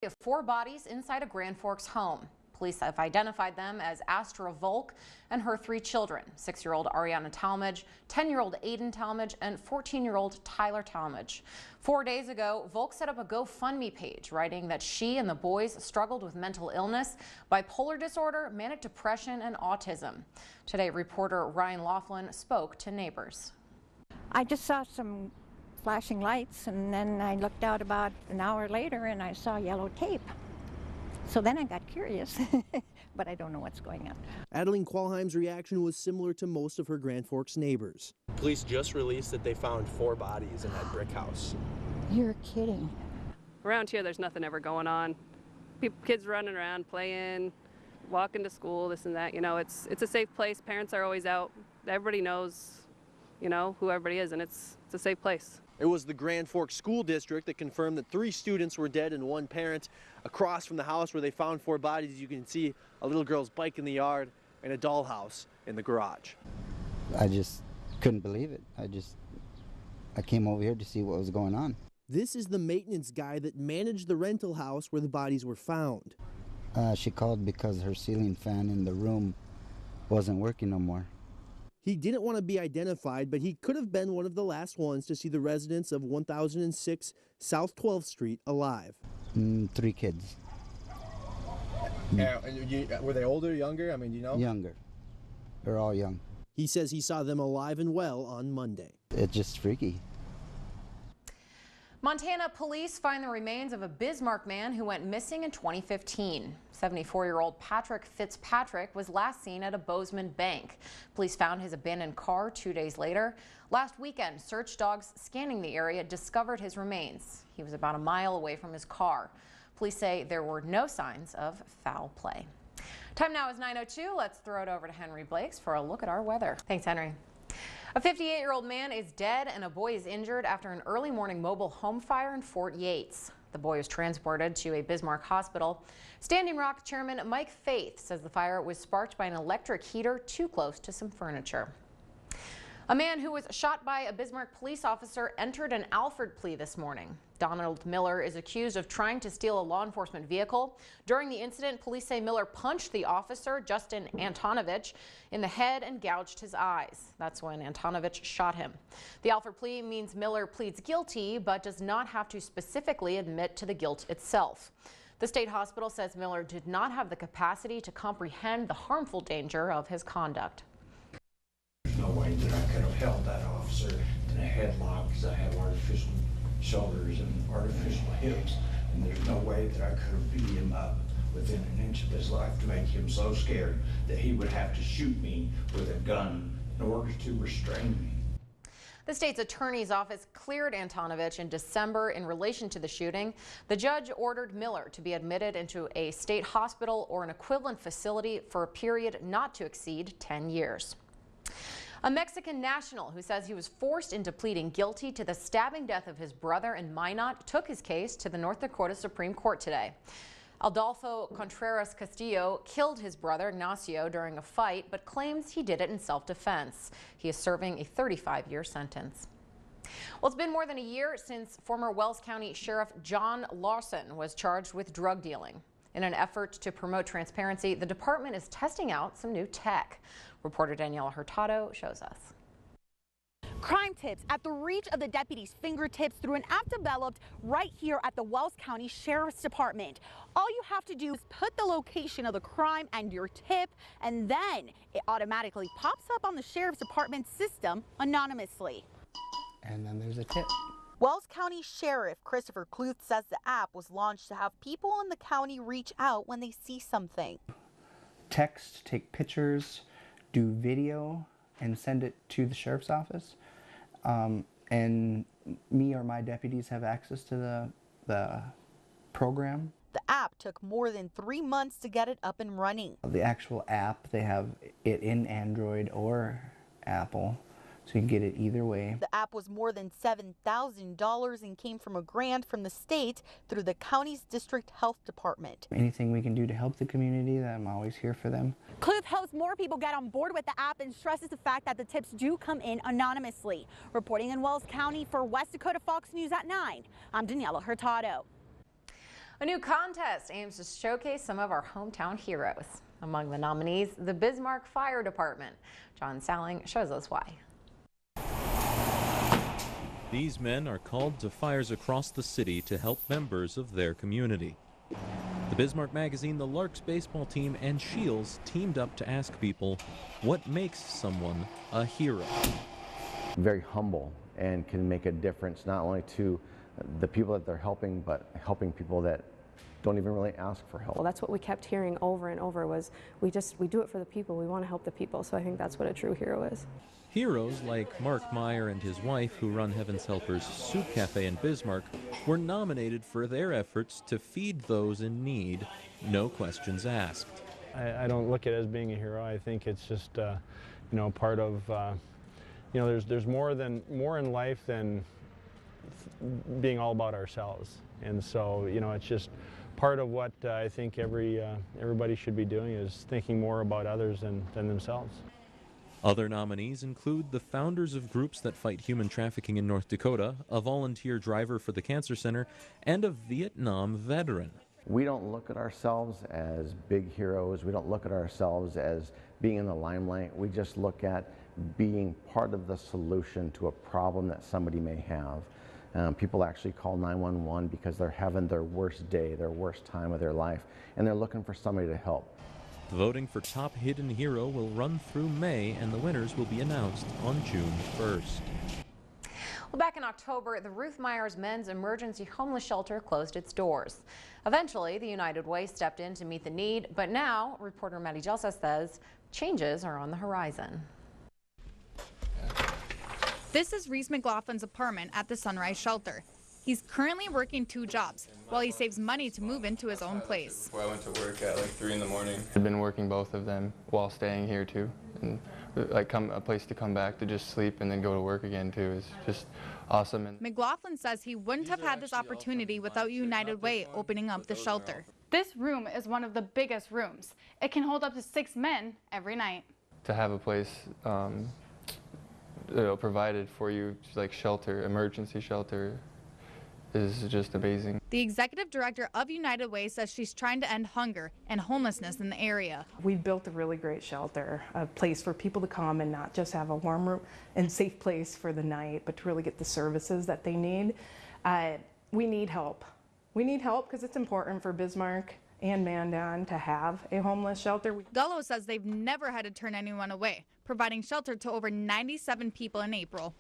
Of 4 bodies inside a Grand Forks home. Police have identified them as Astra Volk and her 3 children, 6-year-old Ariana Talmadge, 10-year-old Aiden Talmadge, and 14-year-old Tyler Talmadge. 4 days ago, Volk set up a GoFundMe page, writing that she and the boys struggled with mental illness, bipolar disorder, manic depression, and autism. Today, reporter Ryan Laughlin spoke to neighbors. I just saw some flashing lights, and then I looked out about an hour later and I saw yellow tape. So then I got curious, but I don't know what's going on. Adeline Qualheim's reaction was similar to most of her Grand Forks neighbors. Police just released that they found 4 bodies in that brick house. You're kidding. Around here, there's nothing ever going on. Kids running around, playing, walking to school, this and that. You know, it's a safe place. Parents are always out. Everybody knows, you know, who everybody is, and it's a safe place. It was the Grand Forks School District that confirmed that 3 students were dead and 1 parent. Across from the house where they found 4 bodies, you can see a little girl's bike in the yard and a dollhouse in the garage. I just couldn't believe it. I came over here to see what was going on. This is the maintenance guy that managed the rental house where the bodies were found. She called because her ceiling fan in the room wasn't working no more. He didn't want to be identified, but he could have been one of the last ones to see the residents of 1006 South 12th Street alive. 3 kids. Were they older, younger? I mean, you know? Younger. They're all young. He says he saw them alive and well on Monday. It's just freaky. Montana police find the remains of a Bismarck man who went missing in 2015. 74-year-old Patrick Fitzpatrick was last seen at a Bozeman bank. Police found his abandoned car 2 days later. Last weekend, search dogs scanning the area discovered his remains. He was about a mile away from his car. Police say there were no signs of foul play. Time now is 9:02. Let's throw it over to Henry Blakes for a look at our weather. Thanks, Henry. A 58-year-old man is dead and a boy is injured after an early morning mobile home fire in Fort Yates. The boy was transported to a Bismarck hospital. Standing Rock Chairman Mike Faith says the fire was sparked by an electric heater too close to some furniture. A man who was shot by a Bismarck police officer entered an Alford plea this morning. Donald Miller is accused of trying to steal a law enforcement vehicle. During the incident, police say Miller punched the officer, Justin Antonovich, in the head and gouged his eyes. That's when Antonovich shot him. The Alford plea means Miller pleads guilty, but does not have to specifically admit to the guilt itself. The state hospital says Miller did not have the capacity to comprehend the harmful danger of his conduct. There's no way that I could have held that officer in a headlock because I have artificial shoulders and artificial hips, and there's no way that I could have beat him up within an inch of his life to make him so scared that he would have to shoot me with a gun in order to restrain me. The state's attorney's office cleared Antonovich in December in relation to the shooting. The judge ordered Miller to be admitted into a state hospital or an equivalent facility for a period not to exceed 10 years. A Mexican national who says he was forced into pleading guilty to the stabbing death of his brother in Minot took his case to the North Dakota Supreme Court today. Adolfo Contreras Castillo killed his brother Ignacio during a fight, but claims he did it in self-defense. He is serving a 35-year sentence. Well, it's been more than a year since former Wells County Sheriff John Lawson was charged with drug dealing. In an effort to promote transparency, the department is testing out some new tech. Reporter Daniela Hurtado shows us. Crime tips at the reach of the deputies' fingertips through an app developed right here at the Wells County Sheriff's Department. All you have to do is put the location of the crime and your tip, and then it automatically pops up on the Sheriff's Department system anonymously. And then there's a tip. Wells County Sheriff Christopher Kluth says the app was launched to have people in the county reach out when they see something. Text, take pictures, do video, and send it to the sheriff's office. And me or my deputies have access to the program. The app took more than 3 months to get it up and running. The actual app, they have it in Android or Apple, so you can get it either way. The app was more than $7,000 and came from a grant from the state through the county's district health department. Anything we can do to help the community, I'm always here for them. Kluth hopes more people get on board with the app and stresses the fact that the tips do come in anonymously. Reporting in Wells County for West Dakota Fox News at 9, I'm Daniela Hurtado. A new contest aims to showcase some of our hometown heroes. Among the nominees, the Bismarck Fire Department. John Salling shows us why. These men are called to fires across the city to help members of their community. The Bismarck magazine, the Larks baseball team, and Shields teamed up to ask people what makes someone a hero. Very humble and can make a difference not only to the people that they're helping, but helping people that don't even really ask for help. Well, that's what we kept hearing over and over was we do it for the people. We want to help the people. So I think that's what a true hero is. Heroes like Mark Meyer and his wife, who run Heaven's Helpers Soup Cafe in Bismarck, were nominated for their efforts to feed those in need, no questions asked. I don't look at it as being a hero. I think it's just, you know, part of, you know, there's more in life than being all about ourselves. And so, you know, it's just part of what I think everybody should be doing is thinking more about others than themselves. Other nominees include the founders of groups that fight human trafficking in North Dakota, a volunteer driver for the Cancer Center, and a Vietnam veteran. We don't look at ourselves as big heroes. We don't look at ourselves as being in the limelight. We just look at being part of the solution to a problem that somebody may have. People actually call 911 because they're having their worst day, their worst time of their life, and they're looking for somebody to help. Voting for Top Hidden Hero will run through May, and the winners will be announced on June 1st. Well, back in October, the Ruth Myers Men's Emergency Homeless Shelter closed its doors. Eventually, the United Way stepped in to meet the need, but now, reporter Maddie Gelsa says, changes are on the horizon. This is Reese McLaughlin's apartment at the Sunrise Shelter. He's currently working 2 jobs while he saves money to move into his own place. Before I went to work at like 3 in the morning. I've been working both of them while staying here too, and like a place to come back to just sleep and then go to work again too is just awesome. And McLaughlin says he wouldn't have had this opportunity without United Way opening up the shelter. This room is one of the biggest rooms. It can hold up to 6 men every night. to have a place provided for you, like shelter, emergency shelter, is just amazing. The executive director of United Way says she's trying to end hunger and homelessness in the area. We built a really great shelter, a place for people to come and not just have a warm room and safe place for the night, but to really get the services that they need. We need help. We need help because it's important for Bismarck and Mandan to have a homeless shelter. Gullo says they've never had to turn anyone away, providing shelter to over 97 people in April.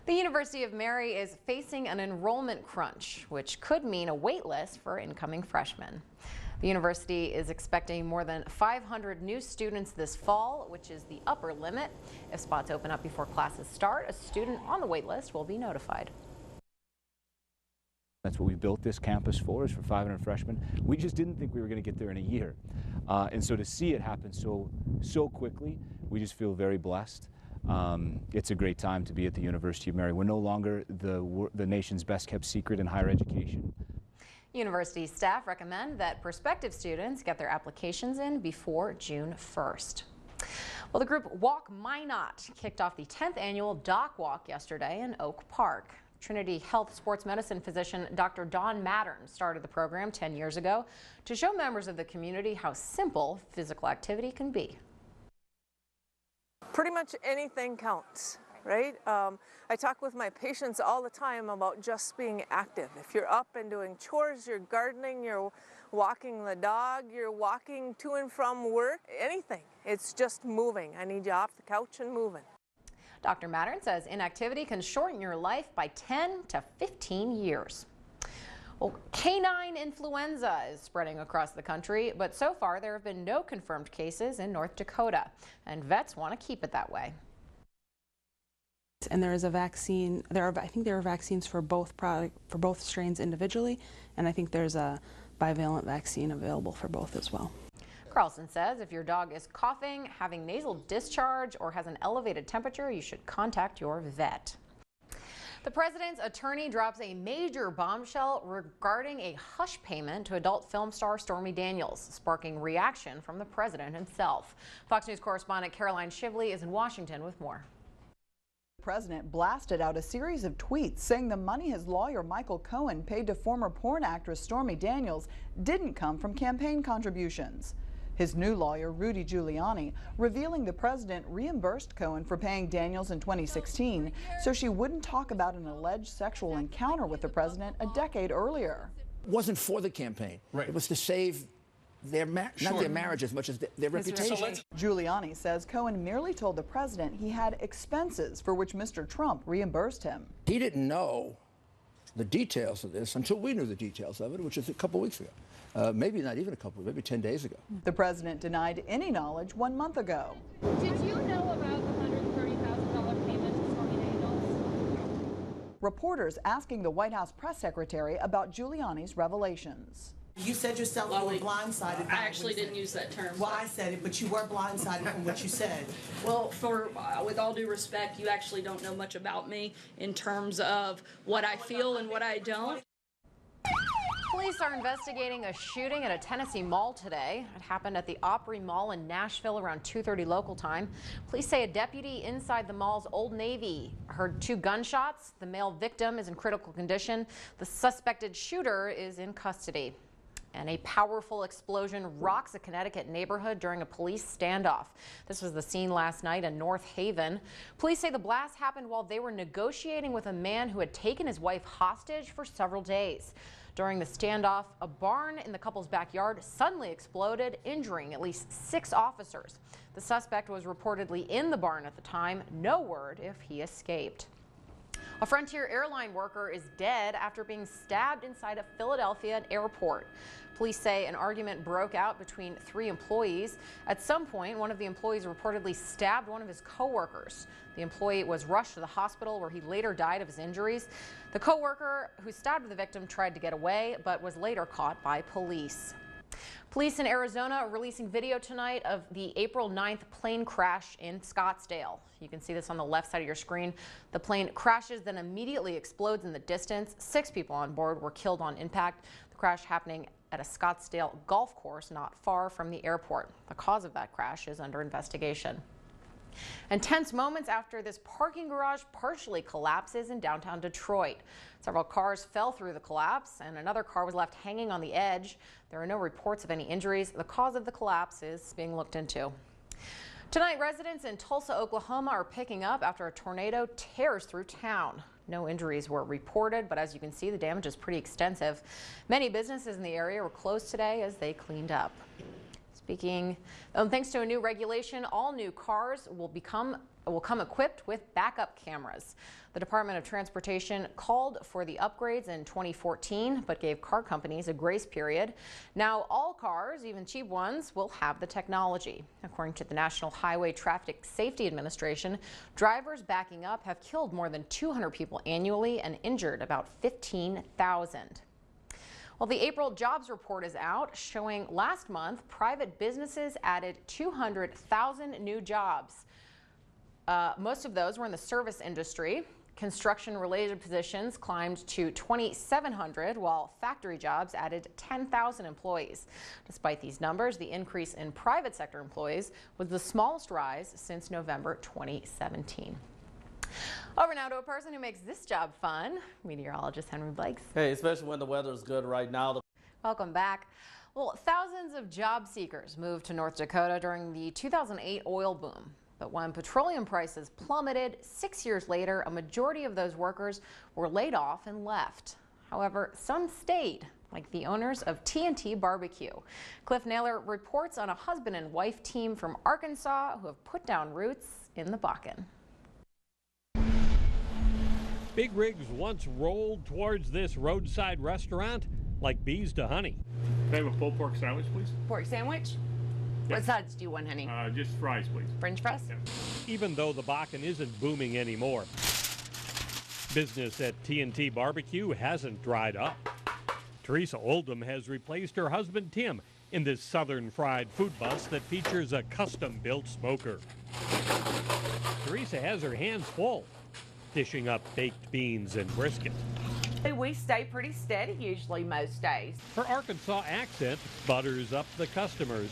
The University of Mary is facing an enrollment crunch, which could mean a wait list for incoming freshmen. The university is expecting more than 500 new students this fall, which is the upper limit. If spots open up before classes start, a student on the wait list will be notified. That's what we built this campus for, is for 500 freshmen. We just didn't think we were going to get there in a year. And so to see it happen so quickly, we just feel very blessed. It's a great time to be at the University of Mary. We're no longer the nation's best kept secret in higher education. University staff recommend that prospective students get their applications in before June 1st. Well, the group Walk Minot kicked off the 10th annual Doc Walk yesterday in Oak Park. Trinity Health Sports Medicine physician Dr. Dawn Mattern started the program 10 years ago to show members of the community how simple physical activity can be. Pretty much anything counts, right? I talk with my patients all the time about just being active. If you're up and doing chores, you're gardening, you're walking the dog, you're walking to and from work, anything. It's just moving. I need you off the couch and moving. Dr. Mattern says inactivity can shorten your life by 10 to 15 years. Well, canine influenza is spreading across the country, but so far there have been no confirmed cases in North Dakota, and vets want to keep it that way. And there is a vaccine. I think there are vaccines for both strains individually, and I think there's a bivalent vaccine available for both as well. Carlson says if your dog is coughing, having nasal discharge, or has an elevated temperature, you should contact your vet. The president's attorney drops a major bombshell regarding a hush payment to adult film star Stormy Daniels, sparking reaction from the president himself. Fox News correspondent Caroline Shively is in Washington with more. The president blasted out a series of tweets saying the money his lawyer Michael Cohen paid to former porn actress Stormy Daniels didn't come from campaign contributions. His new lawyer, Rudy Giuliani, revealing the president reimbursed Cohen for paying Daniels in 2016 so she wouldn't talk about an alleged sexual encounter with the president a decade earlier. It wasn't for the campaign. Right. It was to save their not their marriage as much as their reputation. Giuliani says Cohen merely told the president he had expenses for which Mr. Trump reimbursed him. He didn't know the details of this until we knew the details of it, which was a couple weeks ago. Maybe not even a couple, maybe 10 days ago. The president denied any knowledge 1 month ago. Did you know about the $130,000 payment to Stormy Daniels? Reporters asking the White House press secretary about Giuliani's revelations. You said yourself you were blindsided. I actually didn't use that term. Well, I said it, but you were blindsided from what you said. Well, with all due respect, you actually don't know much about me in terms of what I feel and what I don't. Police are investigating a shooting at a Tennessee mall today. It happened at the Opry Mall in Nashville around 2:30 local time. Police say a deputy inside the mall's Old Navy heard 2 gunshots. The male victim is in critical condition. The suspected shooter is in custody. And a powerful explosion rocks a Connecticut neighborhood during a police standoff. This was the scene last night in North Haven. Police say the blast happened while they were negotiating with a man who had taken his wife hostage for several days. During the standoff, a barn in the couple's backyard suddenly exploded, injuring at least 6 officers. The suspect was reportedly in the barn at the time. No word if he escaped. A Frontier airline worker is dead after being stabbed inside a Philadelphia airport. Police say an argument broke out between 3 employees. At some point, one of the employees reportedly stabbed one of his coworkers. The employee was rushed to the hospital where he later died of his injuries. The coworker who stabbed the victim tried to get away, but was later caught by police. Police in Arizona are releasing video tonight of the April 9th plane crash in Scottsdale. You can see this on the left side of your screen. The plane crashes, then immediately explodes in the distance. 6 people on board were killed on impact. The crash happening at a Scottsdale golf course not far from the airport. The cause of that crash is under investigation. And tense moments after this parking garage partially collapses in downtown Detroit. Several cars fell through the collapse and another car was left hanging on the edge. There are no reports of any injuries. The cause of the collapse is being looked into. Tonight, residents in Tulsa, Oklahoma are picking up after a tornado tears through town. No injuries were reported, but as you can see, the damage is pretty extensive. Many businesses in the area were closed today as they cleaned up. Thanks to a new regulation, all new cars will come equipped with backup cameras. The Department of Transportation called for the upgrades in 2014, but gave car companies a grace period. Now all cars, even cheap ones, will have the technology. According to the National Highway Traffic Safety Administration, drivers backing up have killed more than 200 people annually and injured about 15,000. Well, the April jobs report is out, showing last month private businesses added 200,000 new jobs. Most of those were in the service industry. Construction-related positions climbed to 2,700, while factory jobs added 10,000 employees. Despite these numbers, the increase in private sector employees was the smallest rise since November 2017. Over now to a person who makes this job fun, meteorologist Henry Blakes. Hey, especially when the weather is good right now. Welcome back. Well, thousands of job seekers moved to North Dakota during the 2008 oil boom. But when petroleum prices plummeted 6 years later, a majority of those workers were laid off and left. However, some stayed, like the owners of T&T Barbecue. Cliff Naylor reports on a husband and wife team from Arkansas who have put down roots in the Bakken. Big rigs once rolled towards this roadside restaurant like bees to honey. Can I have a pulled pork sandwich, please? Pork sandwich? What sides do you want, honey? Just fries, please. French fries? Yeah. Even though the Bakken isn't booming anymore, business at T&T Barbecue hasn't dried up. Teresa Oldham has replaced her husband Tim in this southern fried food bus that features a custom-built smoker. Teresa has her hands full, dishing up baked beans and brisket. We stay pretty steady usually most days. Her Arkansas accent butters up the customers.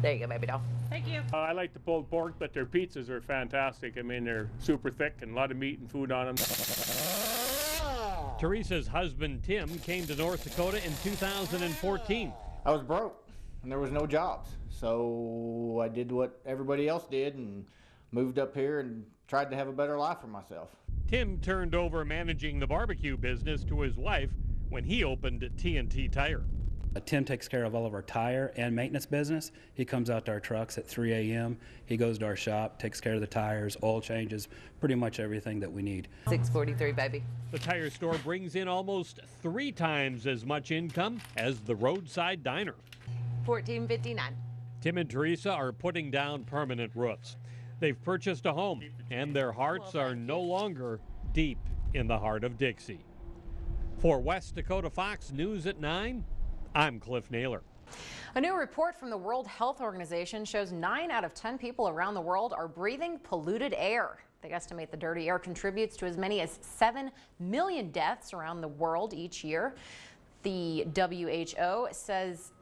There you go, baby doll. Thank you. I like the pulled pork, but their pizzas are fantastic. I mean, they're super thick and a lot of meat and food on them. Teresa's husband, Tim, came to North Dakota in 2014. I was broke and there was no jobs. So I did what everybody else did and moved up here and tried to have a better life for myself. Tim turned over managing the barbecue business to his wife when he opened TNT Tire. Tim takes care of all of our tire and maintenance business. He comes out to our trucks at 3 a.m. He goes to our shop, takes care of the tires, oil changes, pretty much everything that we need. $6.43, baby. The tire store brings in almost 3 times as much income as the roadside diner. $14.59. Tim and Teresa are putting down permanent roots. They've purchased a home, and their hearts are no longer deep in the heart of Dixie. For West Dakota Fox News at 9, I'm Cliff Naylor. A new report from the World Health Organization shows 9 out of 10 people around the world are breathing polluted air. They estimate the dirty air contributes to as many as 7 million deaths around the world each year. The WHO says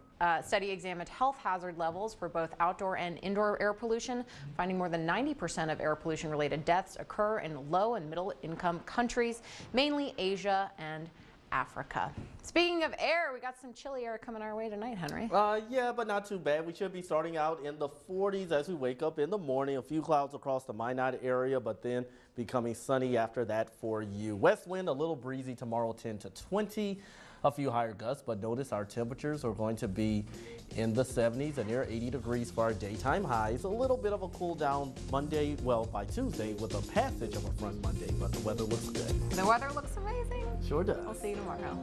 study examined health hazard levels for both outdoor and indoor air pollution, finding more than 90% of air pollution-related deaths occur in low and middle-income countries, mainly Asia and Africa. Speaking of air, we got some chilly air coming our way tonight, Henry. Yeah, but not too bad. We should be starting out in the 40s as we wake up in the morning. A few clouds across the Minot area, but then becoming sunny after that for you. West wind a little breezy tomorrow, 10 to 20. A few higher gusts, but notice our temperatures are going to be in the 70s and near 80 degrees for our daytime highs. A little bit of a cool down Monday, well, by Tuesday with a passage of a front Monday, but the weather looks good. The weather looks amazing. Sure does. I'll see you tomorrow.